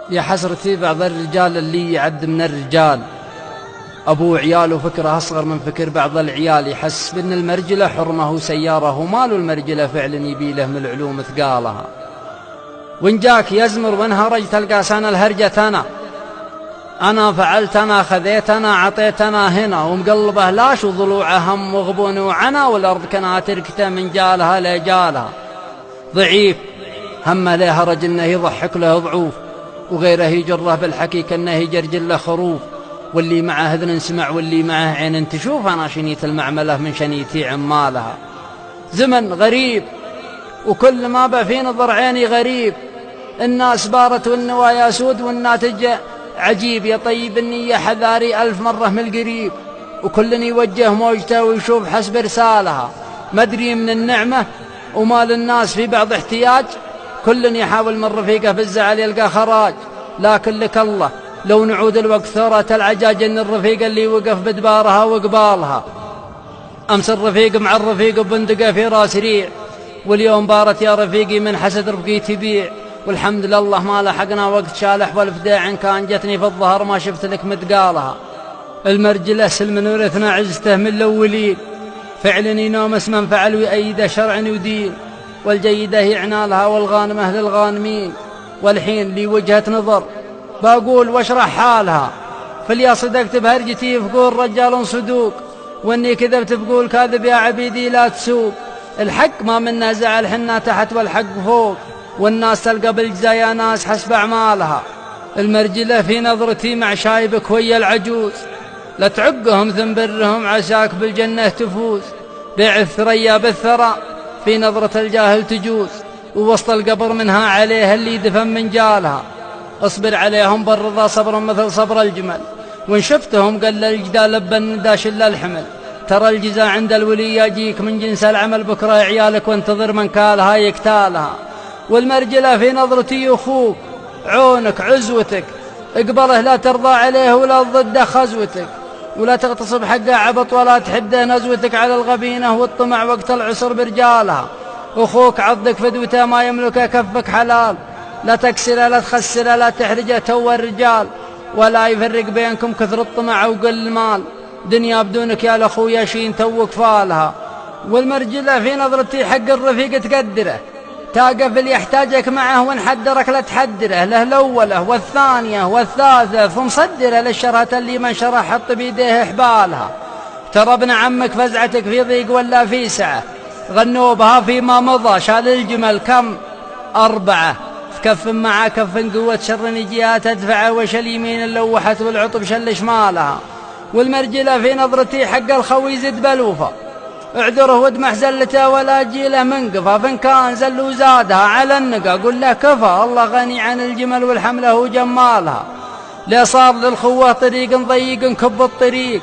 يا حسرتي بعض الرجال اللي يعد من الرجال، أبو عيال وفكره أصغر من فكر بعض العيال، يحس بأن المرجلة حرمه وسياره ومال المرجلة فعلا يبيله من العلوم ثقالها. وإن جاك يزمر وإن هرج تلقى سنة الهرجة أنا فعلت أنا خذيت أنا عطيت أنا هنا، ومقلبه لاش وضلوعه هم وغبون وعنا، والأرض كنا تركته من جالها لجالها. ضعيف همه له هرج إنه يضحك له ضعوف، وغيره يجره بالحكي كأنه يجرجل له خروف، واللي معه اذن سمع واللي معه عين تشوف، أنا شنيت المعملة من شنيتي عمالها. زمن غريب وكل ما بفي نظر عيني غريب، الناس بارت والنوايا سود والناتج عجيب، يا طيب النية حذاري ألف مرة من القريب، وكل يوجه موجته ويشوف حسب رسالها. مدري من النعمة ومال الناس في بعض احتياج، كل يحاول من رفيقه بالزعل يلقى خراج، لكن لك الله لو نعود الوقت ثورة العجاج، ان الرفيق اللي وقف بدبارها وقبالها. امس الرفيق مع الرفيق ببندقه في راس ريع، واليوم بارت يا رفيقي من حسد رفقي تبيع، والحمد لله ما لحقنا وقت شالح والفداع، إن كان جتني في الظهر ما شفت لك متقالها. المرجلة سلم ورثنا عزته من الأولين، فعل ينوم اسما فعل ويأيد شرع ودين، والجيدة يعنى لها والغانمة للغانمين. والحين لي وجهة نظر بقول واشرح حالها، فليا صدقت بهرجتي فقول رجال صدوق، واني كذبت بقول كاذب يا عبيدي لا تسوق. الحق ما منا زعل حنا تحت والحق فوق، والناس تلقى بالجزايا ناس حسب أعمالها. المرجلة في نظرتي مع شايبك ويا العجوز، لا تعقهم ذنبرهم عساك بالجنة تفوز. بيع الثريا بالثرى في نظرة الجاهل تجوز، ووسط القبر منها عليه اللي دفن من جالها. اصبر عليهم بالرضا صبرا مثل صبر الجمل، وان شفتهم قل الجدال لبن داش الا الحمل. ترى الجزاء عند الولي يجيك من جنس العمل، بكره عيالك وانتظر من كالها يكتالها. والمرجلة في نظرتي أخوك عونك عزوتك، اقبله لا ترضى عليه ولا ضده خزوتك، ولا تغتصب حقه عبط ولا تحده نزوتك على الغبينة والطمع وقت العسر برجالها. أخوك عضك فدوته ما يملكه كفك حلال، لا تكسره لا تخسره لا تحرجه تو الرجال، ولا يفرق بينكم كثر الطمع وقل المال. دنيا بدونك يا الأخويا شين توك فالها. والمرجلة في نظرتي حق الرفيق تقدره، تاقف اللي يحتاجك معه وان حدرك لا تحدره، له الأولى والثانية والثالثة ثم صدره للشرهة اللي من شرح حط بيديه حبالها. ترى ابن عمك فزعتك في ضيق ولا في سعة، غنوا بها فيما مضى شال الجمل كم 4 كف مع كف قوة شر نجيها تدفعه، وش اليمين اللوحت والعطب شل شمالها. والمرجلة في نظرتي حق الخوي زد بلوفة، اعذره وادمح زلته ولا جيله منقفة، فان كان زل وزادها على النقا قل له كفى، الله غني عن الجمل والحمله وجمالها. لا صار للخوة طريق ضيق كب الطريق،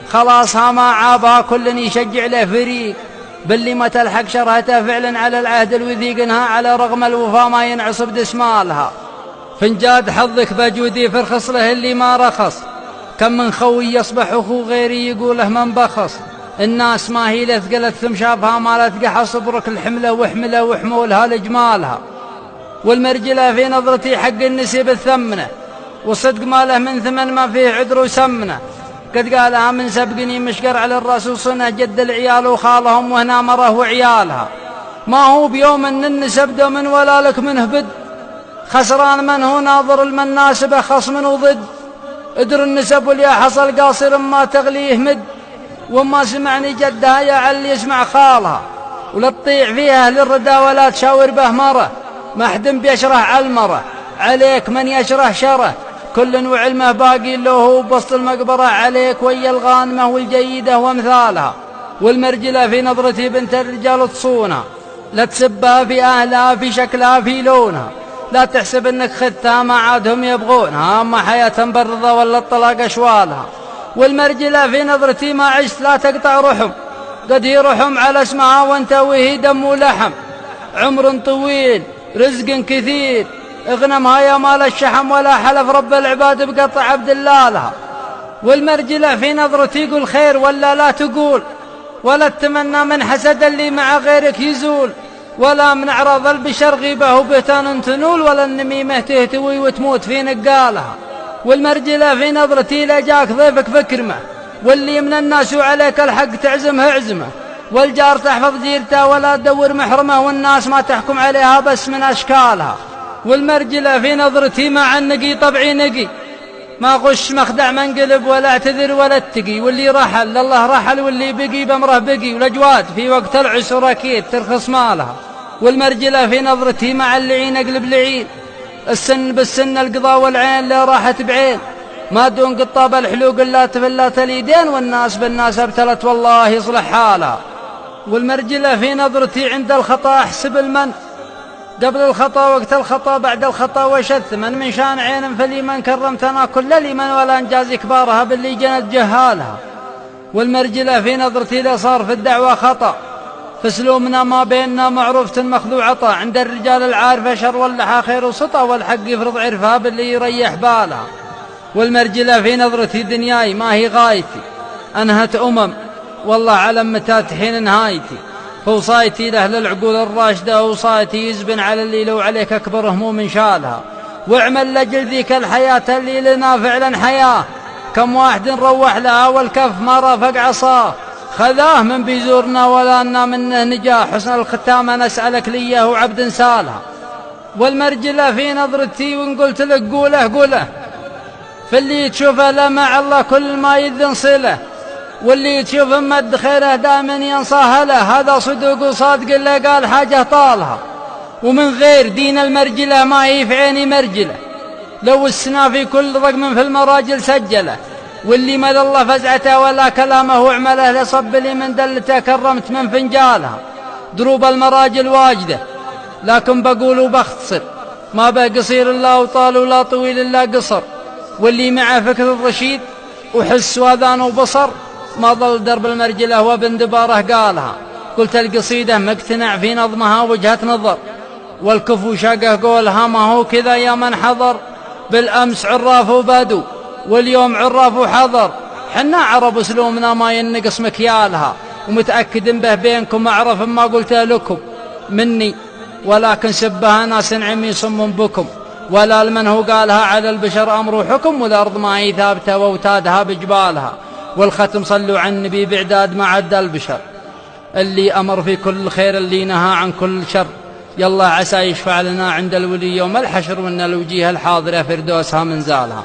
خلاصها ما عابها كل يشجع له فريق، باللي ما تلحق شرهته فعلا على العهد الوثيق، انها على رغم الوفا ما ينعصب دسمالها. فنجاد حظك بجودي فرخص له اللي ما رخص، كم من خوي يصبح أخو غيري يقوله من بخص. الناس ما هي لثقلت ثم شافها ما لتقح صبرك الحملة وحملة وحمولها لجمالها. والمرجلة في نظرتي حق النسيب الثمنة، والصدق ما له من ثمن ما فيه عذر وسمنة، قد قالها من سبقني مشقر على الرسول صنع جد العيال وخالهم وهنا مره وعيالها. ما هو بيوم ان النسب دومن ولا لك منه بد، خسران من هو ناظر المناسبة خصم وضد. ادر النسب واليا حصل قاصر ما تغليه مد، وما سمعني جدها يا علي يسمع خالها، ولا تطيع فيها للردى ولا تشاور به مره، ما حد بيشرح على المره عليك من يشرح شره، كل وعلمه باقي له هو بسط المقبره عليك ويا الغانمه والجيده وامثالها. والمرجله في نظرتي بنت الرجال تصونها، لا تسبها في اهلها في شكلها في لونها، لا تحسب انك خذتها ما عادهم يبغونها، اما حياه برضه ولا الطلاق اشوالها. والمرجلة في نظرتي ما عشت لا تقطع رحم، قد هي رحم على اسمها وانت وهي دم ولحم، عمر طويل رزق كثير اغنمها يا مال الشحم، ولا حلف رب العباد بقطع عبد الله لها. والمرجلة في نظرتي قل خير ولا لا تقول، ولا تتمنى من حسد اللي مع غيرك يزول، ولا من أعراض البشر غيبة وبهتان تنول، ولا النميمة تهتوي وتموت في نقالها. والمرجلة في نظرتي لجاك ضيفك فكرمه، واللي من الناس وعليك الحق تعزمه اعزمه، والجار تحفظ جيرته ولا تدور محرمه، والناس ما تحكم عليها بس من أشكالها. والمرجلة في نظرتي مع النقي طبعي نقي، ما غش مخدع منقلب ولا اعتذر ولا اتقي، واللي رحل لله رحل، واللي بقي بأمره بقي، والأجواد في وقت العسر أكيد ترخص مالها. والمرجلة في نظرتي مع اللعين أقلب لعين، السن بالسن القضاء والعين لا راحت بعين، ما دون قطاب الحلوق إلا تفلت اليدين، والناس بالناس ابتلت والله يصلح حالها. والمرجلة في نظرتي عند الخطأ أحسب المن، قبل الخطأ وقت الخطأ بعد الخطأ وشث من شان عين، فلمن كرمتنا كل لمن ولا انجاز كبارها باللي جنت جهالها. والمرجلة في نظرتي لصار في الدعوة خطأ، فسلومنا ما بيننا معروفة مخذوع عطا، عند الرجال العارفة شر واللحى خير وسطى، والحق يفرض عرفها باللي يريح بالها. والمرجلة في نظرتي دنياي ما هي غايتي، أنهت والله علم متى تحين نهايتي، فوصايتي لأهل العقول الراشدة، وصايتي يزبن على اللي لو عليك أكبر هموم شالها. واعمل لجل ذيك الحياة اللي لنا فعلا حياة، كم واحد روح لها والكف ما رافق عصاه، خذاه من بيزورنا ولا أنا منه نجاه، حسن الختامة نسألك ليه وعبد سالها. والمرجلة في نظرتي وإن قلت لك قوله، فاللي تشوفه لمع الله كل ما يذن صله، واللي تشوف مد خيره دائما ينصاها له، هذا صدق وصادق اللي قال حاجة طالها. ومن غير دين المرجلة ما هي في عيني مرجلة، لو السنا في كل رقم في المراجل سجله، واللي مد الله فزعته ولا كلامه وعمله، لصب لي من دلته كرمت من فنجالها. دروب المراجل واجده لكن بقول وبختصر، ما به قصير إلا وطال ولا طويل إلا قصر، واللي معه فكر الرشيد وحس واذان وبصر، ما ضل درب المرجلة وابن دباره قالها. قلت القصيدة مقتنع في نظمها وجهة نظر، والكفو شقه قولها ما هو كذا يا من حضر، بالأمس عراف وبدو واليوم عراف وحضر، حنا عرب اسلومنا ما ينقص مكيالها، ومتأكد به بينكم أعرف ما قلت لكم مني، ولكن سبها ناس عمي صم بكم، ولا لمن هو قالها على البشر أمر وحكم، والأرض ما هي ثابتة وأوتادها بجبالها. والختم صلوا عن النبي بعداد ما عد البشر، اللي أمر في كل خير اللي نهى عن كل شر، يلا عسى يشفع لنا عند الولي يوم الحشر، وإن الوجيه الحاضرة فردوسها منزالها.